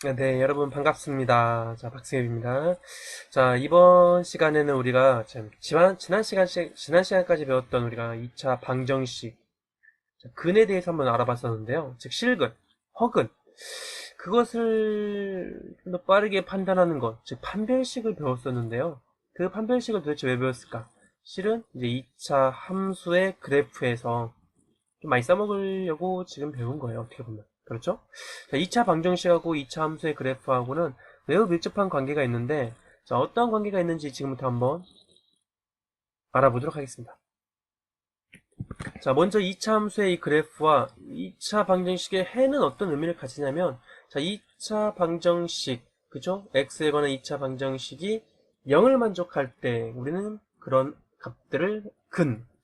네, 여러분 반갑습니다. 자, 박승엽입니다. 자, 이번 시간에는 우리가 지난 시간까지 배웠던 우리가 2차 방정식, 근에 대해서 한번 알아봤었는데요. 즉, 실근, 허근. 그것을 좀 더 빠르게 판단하는 것, 즉, 판별식을 배웠었는데요. 그 판별식을 도대체 왜 배웠을까? 실은 이제 2차 함수의 그래프에서 좀 많이 써먹으려고 지금 배운 거예요. 어떻게 보면. 그렇죠? 자, 2차 방정식하고 2차 함수의 그래프하고는 매우 밀접한 관계가 있는데, 자, 어떤 관계가 있는지 지금부터 한번 알아보도록 하겠습니다. 자, 먼저 2차 함수의 이 그래프와 2차 방정식의 해는 어떤 의미를 가지냐면, 자, 2차 방정식, 그죠? x에 관한 2차 방정식이 0을 만족할 때 우리는 그런 값들을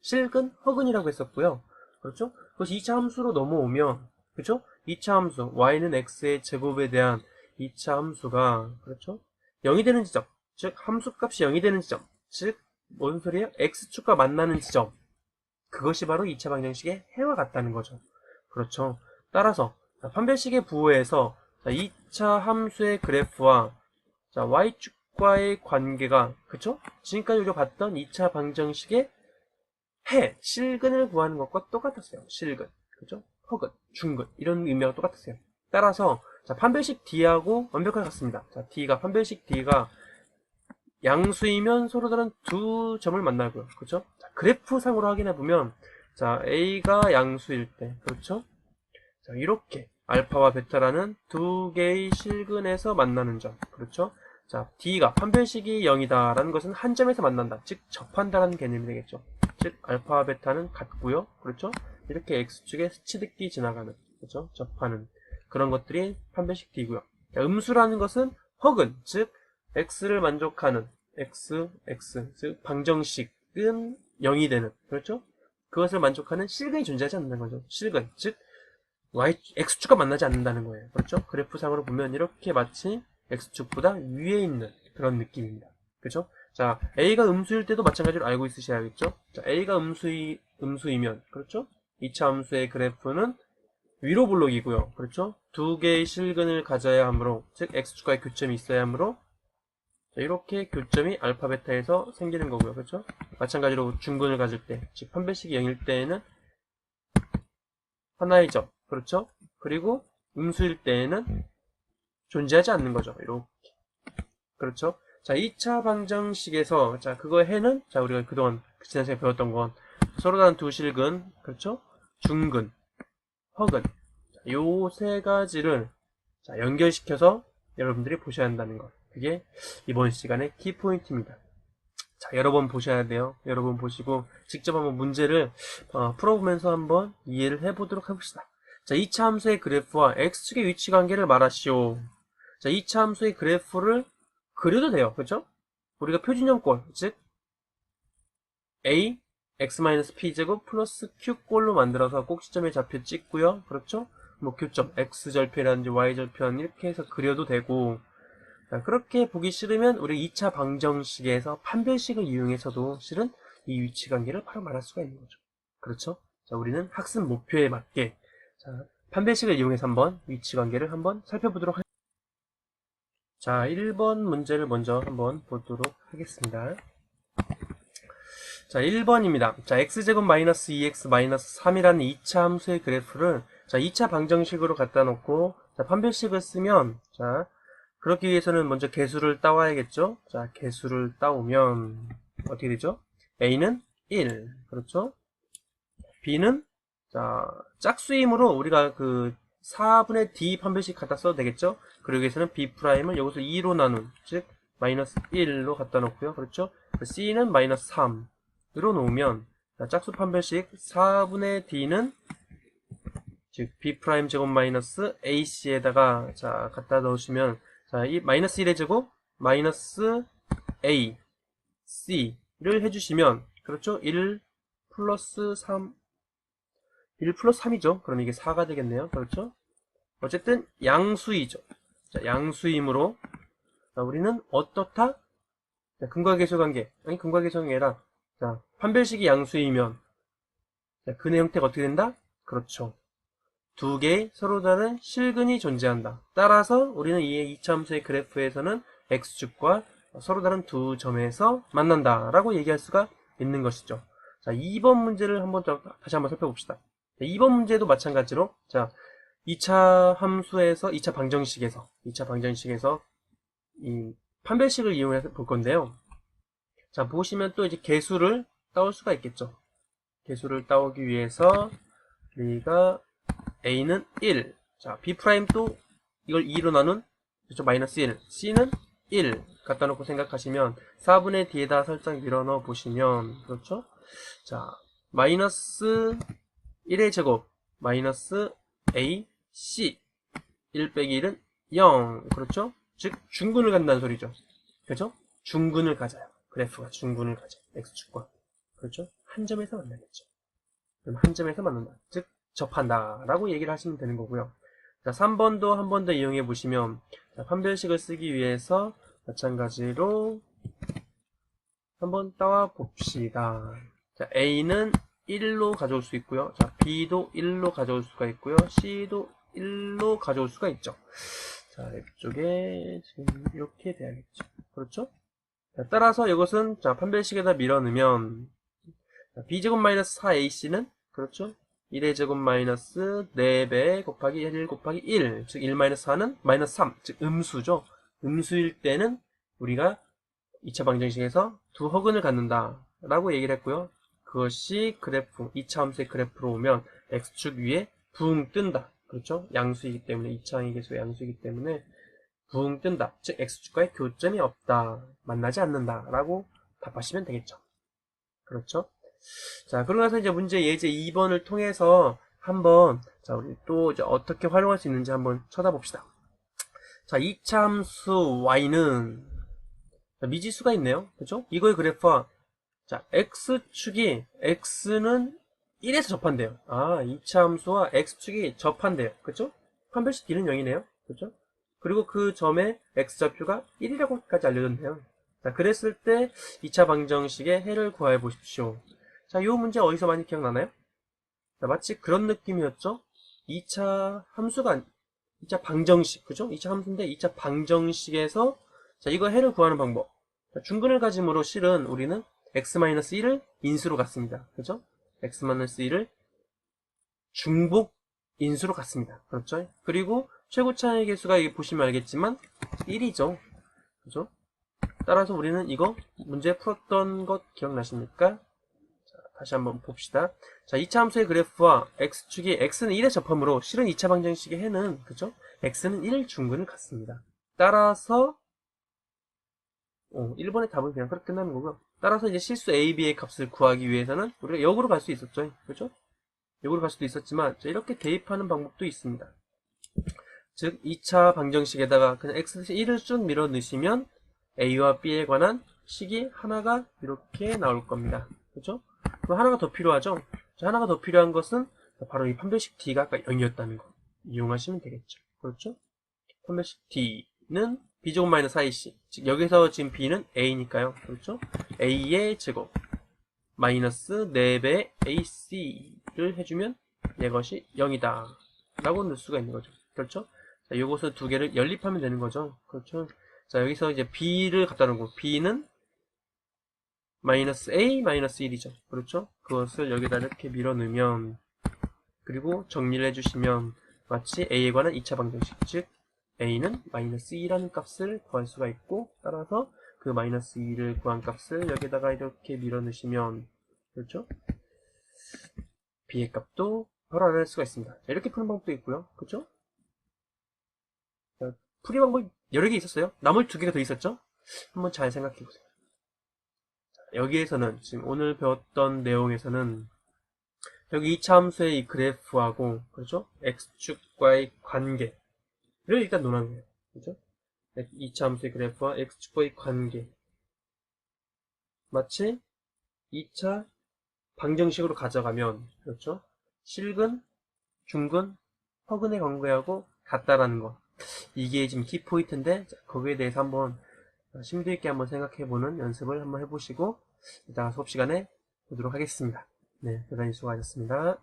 실근, 허근이라고 했었고요. 그렇죠? 그것이 2차 함수로 넘어오면, 그죠? 2차 함수, y는 x의 제곱에 대한 2차 함수가, 그렇죠? 0이 되는 지점, 즉, 함수 값이 0이 되는 지점, 즉, 뭔 소리예요? x축과 만나는 지점. 그것이 바로 2차 방정식의 해와 같다는 거죠. 그렇죠. 따라서 판별식의 부호에서 2차 함수의 그래프와 y축과의 관계가 그쵸? 지금까지 우리가 봤던 2차 방정식의 실근을 구하는 것과 똑같았어요. 실근, 그죠? 허근, 중근 이런 의미와 똑같았어요. 따라서 판별식 D하고 완벽하게 같습니다. D가 판별식 D가 양수이면 서로 다른 두 점을 만나고요. 그렇죠? 그래프상으로 확인해 보면 A가 양수일 때 그렇죠? 이렇게 알파와 베타라는 두 개의 실근에서 만나는 점. 그렇죠? D가 판별식이 0이다라는 것은 한 점에서 만난다. 즉 접한다라는 개념이 되겠죠. 즉 알파와 베타는 같고요. 그렇죠? 이렇게 X축에 스치듯이 지나가는 그렇죠? 접하는 그런 것들이 판별식 D고요. 음수라는 것은 허근, 즉 x를 만족하는 즉 방정식은 0이 되는 그렇죠? 그것을 만족하는 실근이 존재하지 않는다는 거죠. 실근, 즉 x축과 만나지 않는다는 거예요. 그렇죠? 그래프상으로 보면 이렇게 마치 x축보다 위에 있는 그런 느낌입니다. 그렇죠? 자, a가 음수일 때도 마찬가지로 알고 있으셔야겠죠? 자, a가 음수이면 그렇죠? 2차 함수의 그래프는 위로 블록이고요. 그렇죠? 두 개의 실근을 가져야 하므로 즉 x축과의 교점이 있어야 하므로 이렇게 교점이 알파 베타에서 생기는 거고요. 그렇죠? 마찬가지로 중근을 가질 때, 즉 판별식이 0일 때에는 하나의 점, 그렇죠? 그리고 음수일 때에는 존재하지 않는 거죠. 이렇게. 그렇죠? 자, 2차 방정식에서 그거의 해는 우리가 그동안 지난 시간에 배웠던 건 서로 다른 두 실근, 그렇죠? 중근, 허근. 요 세 가지를 연결시켜서 여러분들이 보셔야 한다는 것. 그게 이번 시간의 키포인트입니다. 여러 번 보셔야 돼요. 여러 번 보시고 직접 한번 문제를 풀어보면서 한번 이해를 해보도록 해봅시다. 2차 함수의 그래프와 x축의 위치 관계를 말하시오. 2차 함수의 그래프를 그려도 돼요. 그렇죠? 우리가 표준형꼴, 즉 a x-p제곱 플러스 q꼴로 만들어서 꼭지점의 좌표 찍고요. 그렇죠? 뭐 교점 x절편이라든지 y절편 이렇게 해서 그려도 되고 그렇게 보기 싫으면 우리 2차 방정식에서 판별식을 이용해서도 실은 이 위치관계를 바로 말할 수가 있는 거죠. 그렇죠? 우리는 학습 목표에 맞게 판별식을 이용해서 한번 위치관계를 한번 살펴보도록 하겠습니다. 1번 문제를 먼저 한번 보도록 하겠습니다. 1번입니다. x제곱 마이너스 2x 마이너스 3이라는 2차 함수의 그래프를 2차 방정식으로 갖다 놓고 판별식을 쓰면 그렇기 위해서는 먼저 개수를 따와야겠죠? 개수를 따오면 어떻게 되죠? A는 1, 그렇죠? B는 짝수이므로 우리가 그 4분의 D 판별식 갖다 써도 되겠죠? 그러기 위해서는 B'을 여기서 2로 나눈, 즉 마이너스 1로 갖다 놓고요. 그렇죠? C는 마이너스 3으로 놓으면 짝수 판별식 4분의 D는 즉 B' 제곱 마이너스 AC에다가 갖다 넣으시면 이 마이너스 1의 제곱 마이너스 A C를 해주시면 그렇죠? 1 플러스 3 1 플러스 3이죠. 그럼 이게 4가 되겠네요. 그렇죠? 어쨌든 양수이죠. 양수이므로 우리는 어떻다? 근과 계수 관계 아니 근과 계수 관계 아니라 판별식이 양수이면 근의 형태가 어떻게 된다? 그렇죠. 두 개의 서로 다른 실근이 존재한다. 따라서 우리는 이 2차 함수의 그래프에서는 x축과 서로 다른 두 점에서 만난다 라고 얘기할 수가 있는 것이죠. 자, 2번 문제를 다시 한번 살펴봅시다. 2번 문제도 마찬가지로, 자, 2차 함수에서, 2차 방정식에서 이 판별식을 이용해서 볼 건데요. 자, 보시면 또 이제 개수를 따올 수가 있겠죠. 개수를 따오기 위해서 우리가 A는 1, 자, B'도 이걸 2로 나눈, 그렇죠? 마이너스 1, C는 1 갖다 놓고 생각하시면 4분의 D에다 살짝 밀어 넣어 보시면, 그렇죠? 자, 마이너스 1의 제곱, 마이너스 A, C, 1 빼기 1은 0, 그렇죠? 즉, 중근을 간다는 소리죠. 그렇죠? 중근을 가져요. 그래프가 중근을 가져요. X축과. 그렇죠? 한 점에서 만나겠죠. 그럼 한 점에서 만난다. 즉, 접한다. 라고 얘기를 하시면 되는 거고요. 자, 3번도 한 번 더 이용해 보시면, 자, 판별식을 쓰기 위해서 마찬가지로 한번 따와 봅시다. 자, A는 1로 가져올 수 있고요. 자, B도 1로 가져올 수가 있고요. C도 1로 가져올 수가 있죠. 자, 이쪽에 지금 이렇게 돼야겠죠. 그렇죠? 자, 따라서 이것은 자, 판별식에다 밀어넣으면 b제곱 마이너스 4ac는 그렇죠? 1의 제곱 마이너스 4배 곱하기 1 곱하기 1, 즉 1 마이너스 4는 마이너스 3, 즉 음수죠. 음수일 때는 우리가 2차 방정식에서 두 허근을 갖는다 라고 얘기를 했고요. 그것이 그래프, 2차 함수의 그래프로 오면 x축 위에 붕 뜬다. 그렇죠? 양수이기 때문에, 2차 계수가 양수이기 때문에 붕 뜬다. 즉 x축과의 교점이 없다. 만나지 않는다. 라고 답하시면 되겠죠. 그렇죠? 자, 그러고 나서 이제 문제 예제 2번을 통해서 한번, 자, 우리 또 이제 어떻게 활용할 수 있는지 한번 쳐다봅시다. 자, 2차 함수 y는 미지수가 있네요. 그죠? 이거의 그래프와, 자, x축이, x는 1에서 접한대요. 아, 2차 함수와 x축이 접한대요. 그죠? 판별식 d는 0이네요. 그죠? 그리고 그 점의 x좌표가 1이라고까지 알려졌네요. 자, 그랬을 때 2차 방정식의 해를 구해 보십시오. 자, 이 문제 어디서 많이 기억나나요? 자, 마치 그런 느낌이었죠? 2차 함수가, 2차 방정식, 그죠? 2차 함수인데 2차 방정식에서, 자, 이거 해를 구하는 방법. 자, 중근을 가짐으로 실은 우리는 x-1을 인수로 갔습니다. 그죠? x-1을 중복 인수로 갔습니다. 그렇죠? 그리고 최고차의 개수가 여기 보시면 알겠지만 1이죠. 그죠? 따라서 우리는 이거 문제 풀었던 것 기억나십니까? 다시 한번 봅시다. 자, 2차 함수의 그래프와 x축이 x는 1에 접함으로 실은 2차 방정식의 해는 그죠? x는 1 중근을 갖습니다. 따라서 1번의 답은 그냥 그렇게 끝나는 거고요. 따라서 이제 실수 a, b의 값을 구하기 위해서는 우리가 역으로 갈 수 있었죠. 그죠? 역으로 갈 수도 있었지만 이렇게 대입하는 방법도 있습니다. 즉 2차 방정식에다가 그냥 x1을 쭉 밀어 넣으시면 a와 b에 관한 식이 하나가 이렇게 나올 겁니다. 그죠? 그럼 하나가 더 필요하죠? 자, 하나가 더 필요한 것은 바로 이 판별식 d가 아까 0이었다는 거 이용하시면 되겠죠. 그렇죠? 판별식 d는 b제곱 마이너스 4ac, 즉 여기서 지금 b는 a니까요. 그렇죠? a의 제곱 마이너스 4배 ac를 해주면 이것이 0이다 라고 넣을 수가 있는 거죠. 그렇죠? 자, 요것을 두 개를 연립하면 되는 거죠. 그렇죠? 자, 여기서 이제 b를 갖다 놓고 b는 마이너스 a 마이너스 1이죠. 그렇죠? 그것을 여기다 이렇게 밀어 넣으면, 그리고 정리를 해주시면 마치 a에 관한 2차 방정식, 즉 a는 마이너스 2라는 값을 구할 수가 있고, 따라서 그 마이너스 2를 구한 값을 여기다가 이렇게 밀어 넣으시면, 그렇죠? b의 값도 바로 알아낼 수가 있습니다. 자, 이렇게 푸는 방법도 있고요. 그렇죠? 자, 풀이 방법이 여러 개 있었어요. 나머지 두 개가 더 있었죠? 한번 잘 생각해 보세요. 여기에서는 지금 오늘 배웠던 내용에서는 여기 2차 함수의 이 그래프하고, 그렇죠? x축과의 관계를 일단 논한 거예요. 그렇죠? 2차 함수의 그래프와 x축과의 관계, 마치 2차 방정식으로 가져가면, 그렇죠? 실근, 중근, 허근의 관계하고 같다라는 거. 이게 지금 키포인트인데, 거기에 대해서 한번 심도 있게 한번 생각해보는 연습을 한번 해보시고 이따가 수업 시간에 보도록 하겠습니다. 네, 대단히 수고하셨습니다.